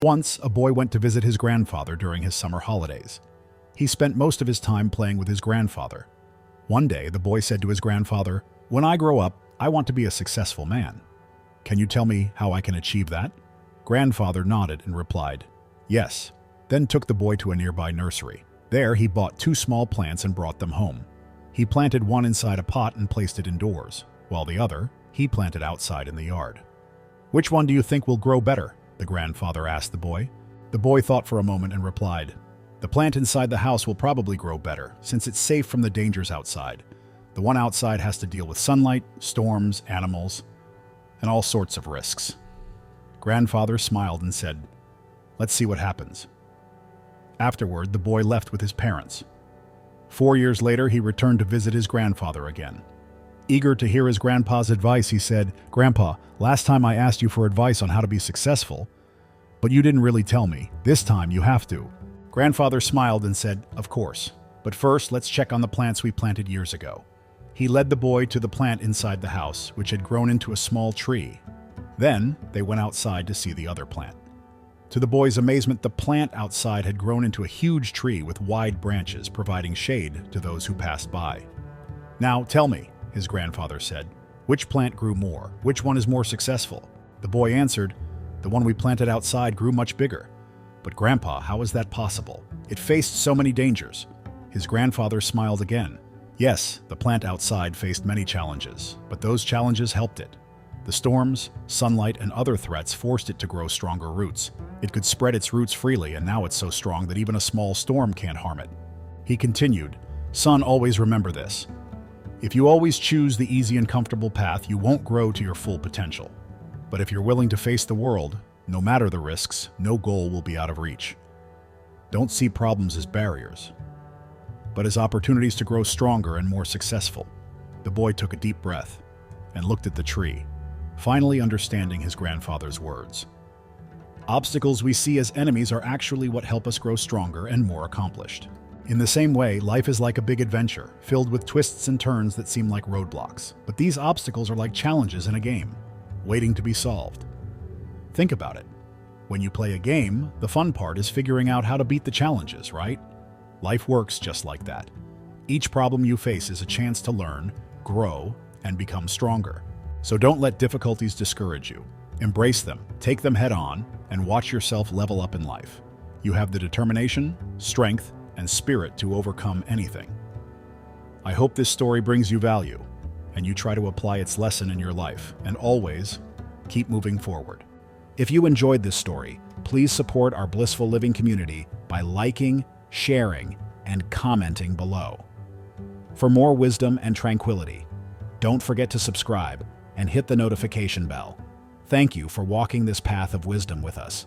Once, a boy went to visit his grandfather during his summer holidays. He spent most of his time playing with his grandfather. One day, the boy said to his grandfather, "When I grow up, I want to be a successful man. Can you tell me how I can achieve that?" Grandfather nodded and replied, "Yes," then took the boy to a nearby nursery. There, he bought 2 small plants and brought them home. He planted one inside a pot and placed it indoors, while the other, he planted outside in the yard. "Which one do you think will grow better?" the grandfather asked the boy. The boy thought for a moment and replied, "The plant inside the house will probably grow better, since it's safe from the dangers outside. The one outside has to deal with sunlight, storms, animals, and all sorts of risks." Grandfather smiled and said, "Let's see what happens." Afterward, the boy left with his parents. 4 years later, he returned to visit his grandfather again. Eager to hear his grandpa's advice, he said, "Grandpa, last time I asked you for advice on how to be successful, but you didn't really tell me. This time you have to." Grandfather smiled and said, "Of course, but first let's check on the plants we planted years ago." He led the boy to the plant inside the house, which had grown into a small tree. Then they went outside to see the other plant. To the boy's amazement, the plant outside had grown into a huge tree with wide branches, providing shade to those who passed by. "Now tell me," his grandfather said, "which plant grew more? Which one is more successful?" The boy answered, "The one we planted outside grew much bigger." "But Grandpa, how is that possible? It faced so many dangers." His grandfather smiled again. "Yes, the plant outside faced many challenges, but those challenges helped it. The storms, sunlight, and other threats forced it to grow stronger roots. It could spread its roots freely, and now it's so strong that even a small storm can't harm it." He continued, "Son, always remember this. If you always choose the easy and comfortable path, you won't grow to your full potential. But if you're willing to face the world, no matter the risks, no goal will be out of reach. Don't see problems as barriers, but as opportunities to grow stronger and more successful." The boy took a deep breath and looked at the tree, finally understanding his grandfather's words. Obstacles we see as enemies are actually what help us grow stronger and more accomplished. In the same way, life is like a big adventure, filled with twists and turns that seem like roadblocks. But these obstacles are like challenges in a game, waiting to be solved. Think about it. When you play a game, the fun part is figuring out how to beat the challenges, right? Life works just like that. Each problem you face is a chance to learn, grow, and become stronger. So don't let difficulties discourage you. Embrace them, take them head on, and watch yourself level up in life. You have the determination, strength, and spirit to overcome anything. I hope this story brings you value, and you try to apply its lesson in your life, and always keep moving forward. If you enjoyed this story, please support our Blissful Living community by liking, sharing, and commenting below. For more wisdom and tranquility, don't forget to subscribe and hit the notification bell. Thank you for walking this path of wisdom with us.